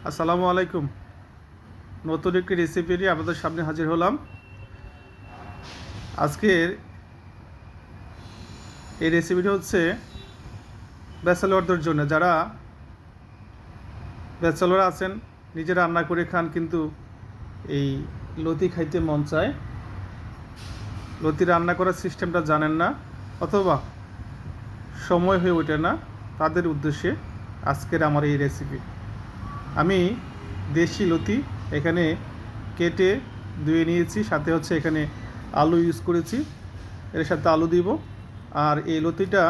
আসসালামু আলাইকুম। নতুন একটি রেসিপি নিয়ে আপনাদের সামনে হাজির হলাম। আজকের এই রেসিপিটা হচ্ছে ব্যাচেলরদের জন্য, যারা ব্যাচেলর আছেন, নিজে রান্না করে খান কিন্তু এই লতি খাইতে মন চায়, লতি রান্না করার সিস্টেমটা জানেন না, অথবা সময় হয়ে ওঠে না, তাদের উদ্দেশ্যে আজকের আমার এই রেসিপি। আমি দেশি লতি এখানে কেটে ধুয়ে নিয়েছি, সাথে হচ্ছে এখানে আলু ইউজ করেছি, এর সাথে আলু দিব। আর এই লতিটা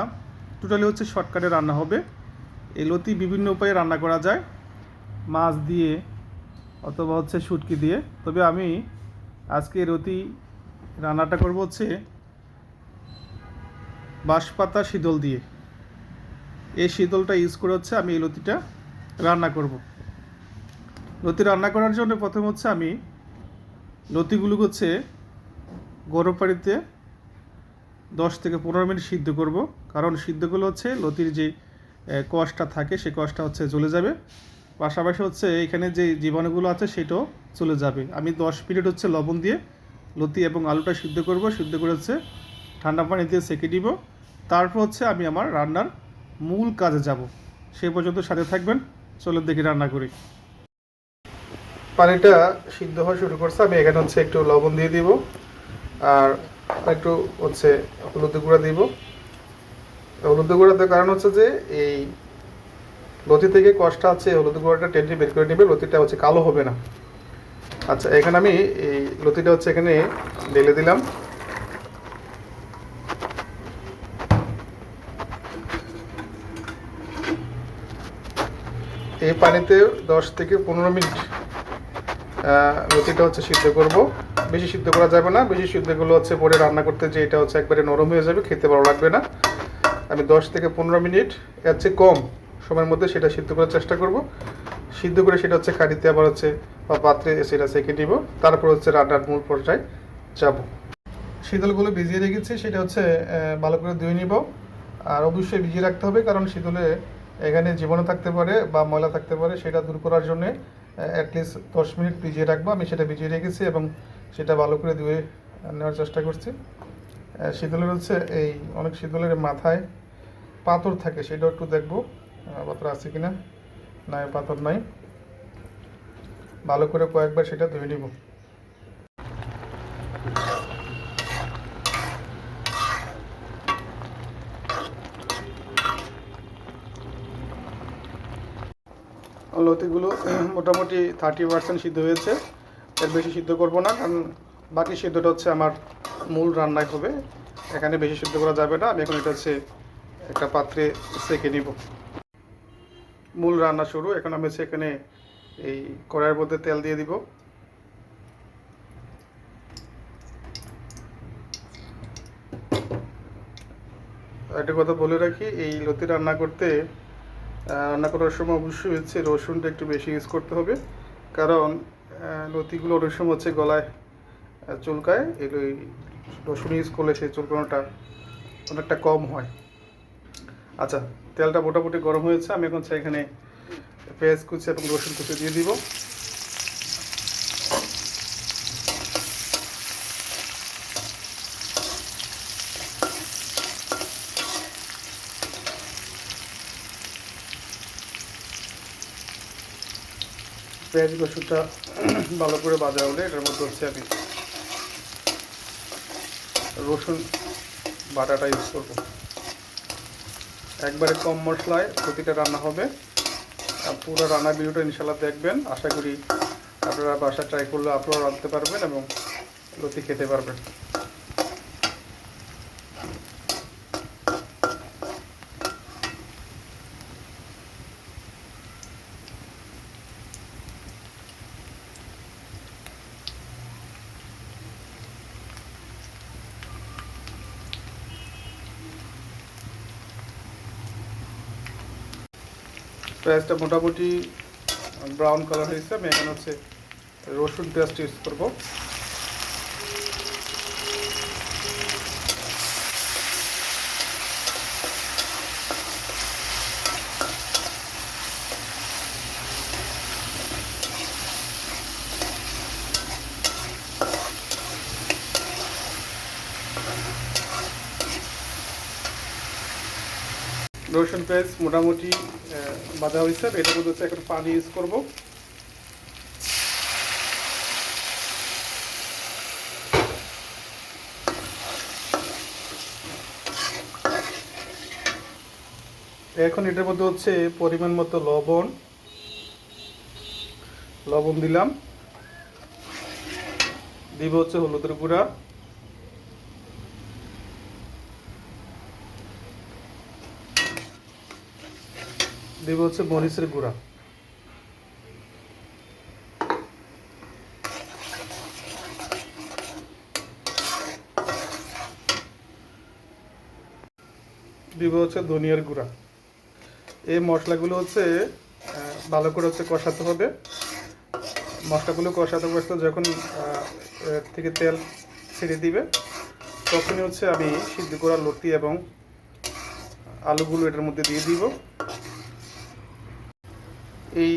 টোটালি হচ্ছে শর্টকাটে রান্না হবে। এই লতি বিভিন্ন উপায়ে রান্না করা যায়, মাছ দিয়ে অথবা হচ্ছে শুটকি দিয়ে। তবে আমি আজকে লতি রান্নাটা করব হচ্ছে বাঁশপাতা শীতল দিয়ে। এই শীতলটা ইউজ করে হচ্ছে আমি এই লতিটা রান্না করব। লতি রান্না করার জন্য প্রথম হচ্ছে আমি লতিগুলো হচ্ছে গরম পানিতে 10 থেকে 15 মিনিট সিদ্ধ করব, কারণ সিদ্ধ করলে হচ্ছে লতির যে কষটা থাকে সেই কষটা হচ্ছে চলে যাবে, পাশাপাশি হচ্ছে এখানে যে জীবাণুগুলো আছে সেটাও চলে যাবে। আমি 10 মিনিট হচ্ছে লবণ দিয়ে লতি এবং আলুটা সিদ্ধ করব, সিদ্ধ করে হচ্ছে ঠান্ডা পানি দিয়ে সেঁকে দিব। তারপর হচ্ছে আমি আমার রান্নার মূল কাজে যাব। সেই পর্যন্ত সাথে থাকবেন, চলো দেখি রান্না করি। পানিটা সিদ্ধ হওয়া শুরু করছে, আমি এখানে হচ্ছে একটু লবণ দিয়ে দিব, আর একটু হচ্ছে হলুদ গুঁড়া দিব। হলুদ গুঁড়া দেওয়ার কারণ হচ্ছে যে এই লতি থেকে কষটা আছে, হলুদ গুঁড়াটা টেনে বের করে নেবে, লতিটা হচ্ছে কালো হবে না। আচ্ছা, এখানে আমি এই লতিটা হচ্ছে এখানে ঢেলে দিলাম। এই পানিতে 10 থেকে 15 মিনিট লতিটা হচ্ছে সিদ্ধ করব। বেশি সিদ্ধ করা যাবে না, বেশি সিদ্ধ করলে হচ্ছে পরে রান্না করতে যে এটা হচ্ছে একবারে নরম হয়ে যাবে, খেতে ভালো লাগবে না। আমি 10 থেকে 15 মিনিট এর চেয়ে কম সময়ের মধ্যে সেটা সিদ্ধ করার চেষ্টা করব। সিদ্ধ করে সেটা হচ্ছে কাঠিতে আবার হচ্ছে বা পাত্রে সেটা সেঁকে নিব, তারপর হচ্ছে রান্নার মূল পর্যায়ে যাব। শীতলগুলো ভিজিয়ে রেখেছি, সেটা হচ্ছে ভালো করে ধুয়ে নিব। আর অবশ্যই ভিজিয়ে রাখতে হবে, কারণ শীতলে এখানে জীবাণু থাকতে পারে বা ময়লা থাকতে পারে, সেটা দূর করার জন্যে অ্যাটলিস্ট 10 মিনিট ভিজিয়ে রাখবো। আমি সেটা ভিজিয়ে রেখেছি এবং সেটা ভালো করে ধুয়ে নেওয়ার চেষ্টা করছি। শীতলের হচ্ছে এই অনেক শীতলের মাথায় পাথর থাকে, সেটাও একটু দেখবো পাথর আছে কিনা। না, পাথর নাই। ভালো করে কয়েকবার সেটা ধুয়ে নিব। লতিগুলো মোটামুটি 30% সিদ্ধ হয়েছে, এর বেশি সিদ্ধ করব না, কারণ বাকি সিদ্ধটা হচ্ছে আমার মূল রান্নায় হবে, এখানে বেশি সিদ্ধ করা যাবে না। আমি এখন এটা হচ্ছে একটা পাত্রে সেঁকে নিব। মূল রান্না শুরু। এখন আমি হচ্ছে এখানে এই কড়াইয়ের মধ্যে তেল দিয়ে দিব। একটা কথা বলে রাখি, এই লতি রান্না করার সময় অবশ্যই হচ্ছে রসুনটা একটু বেশি ইউজ করতে হবে, কারণ লতিগুলো অনেক সময় হচ্ছে গলায় চুলকায়, এই রসুন ইউজ করলে সেই চুলকানোটা অনেকটা কম হয়। আচ্ছা, তেলটা মোটামুটি গরম হয়েছে, আমি এখন এখানে পেঁয়াজ কুচি এবং রসুন কুচি দিয়ে দিব। পেঁয়াজ রসুনটা ভালো করে ভাজা হলে এটার মধ্যে হচ্ছে আমি রসুন বাটাটা ইউজ করব। একবারে কম মশলায় প্রতিটা রান্না হবে। পুরো রান্নার ভিডিওটা ইনশাল্লাহ দেখবেন, আশা করি আপনারা বাসা ট্রাই করলে আপনারা রাঁধতে পারবেন এবং লতি খেতে পারবেন। পেঁয়াজটা মোটামুটি ব্রাউন কালার হয়েছে, আমি এখন হচ্ছে রসুন পেঁয়াজটা ইউজ করবো। রসুন পেঁয়াজ মোটামুটি বাঁধা হয়েছে। এটার মধ্যে হচ্ছে এখন পানি ইউজ করবো। এখন এটার মধ্যে হচ্ছে পরিমাণ মতো লবণ দিলাম, দিব হচ্ছে হলুদের গুঁড়া, দিব হচ্ছে মরিচের গুঁড়া, দিব হচ্ছে ধনিয়ার গুঁড়া। এই মশলাগুলো হচ্ছে ভালো করে হচ্ছে কষাতে হবে। মশলাগুলো কষাতে কষাতে যখন এর থেকে তেল ছেড়ে দিবে তখনই হচ্ছে আমি সিদ্ধ করা লতি এবং আলুগুলো এটার মধ্যে দিয়ে দিব। এই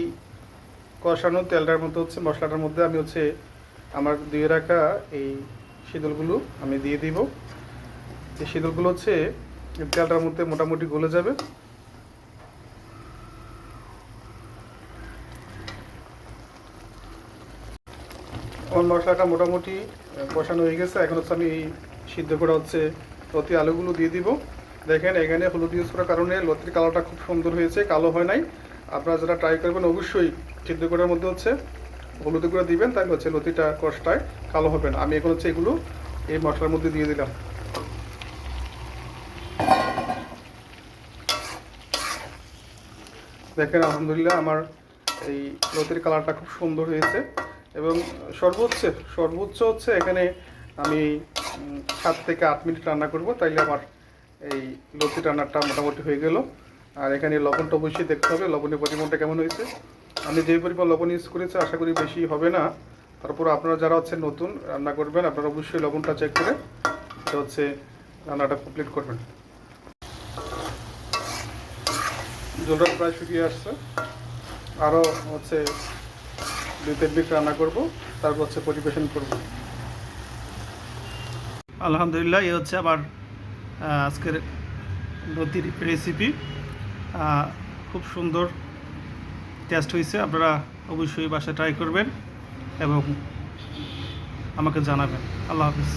কষানো তেলটার মধ্যে হচ্ছে মশলাটার মধ্যে আমি হচ্ছে আমার দিয়ে রাখা এই শীতলগুলো আমি দিয়ে দিব। এই শীতলগুলো হচ্ছে তেলটার মধ্যে মোটামুটি গলে যাবে। আমার মশলাটা মোটামুটি কষানো হয়ে গেছে। এখন হচ্ছে আমি এই সিদ্ধ করা হচ্ছে লতি আলুগুলো দিয়ে দিব। দেখেন এখানে হলুদ ইউজ করার কারণে লতির কালারটা খুব সুন্দর হয়েছে, কালো হয় নাই। আপনারা যারা ট্রাই করবেন অবশ্যই সিদ্ধ করার মধ্যে হচ্ছে হলুদ গুঁড়ো দিবেন, তাহলে হচ্ছে লতিটা কষটায় কালো হবে না। আমি এখন হচ্ছে এগুলো এই মশলার মধ্যে দিয়ে দিলাম। দেখেন আলহামদুলিল্লাহ আমার এই লতির কালারটা খুব সুন্দর হয়েছে। এবং সর্বোচ্চ হচ্ছে এখানে আমি 7 থেকে 8 মিনিট রান্না করব, তাইলে আমার এই লতি রান্নাটা মোটামুটি হয়ে গেল। আর এখানে লবণটা অবশ্যই দেখতে হবে লবণের পরিমাণটা কেমন হয়েছে। আমি যেই পরিমাণ লবণ ইউজ করেছি আশা করি বেশি হবে না। তারপর আপনারা যারা হচ্ছে নতুন রান্না করবেন আপনারা অবশ্যই লবণটা চেক করে এটা হচ্ছে রান্নাটা কমপ্লিট করবেন। জলটা প্রায় শুকিয়ে আসছে, আরও হচ্ছে 2-3 মিনিট রান্না করব, তারপর হচ্ছে পরিবেশন করব। আলহামদুলিল্লাহ এই হচ্ছে আমার আজকের লতির রেসিপি। খুব সুন্দর টেস্ট হয়েছে। আপনারা অবশ্যই বাসায় ট্রাই করবেন এবং আমাকে জানাবেন। আল্লাহ হাফিজ।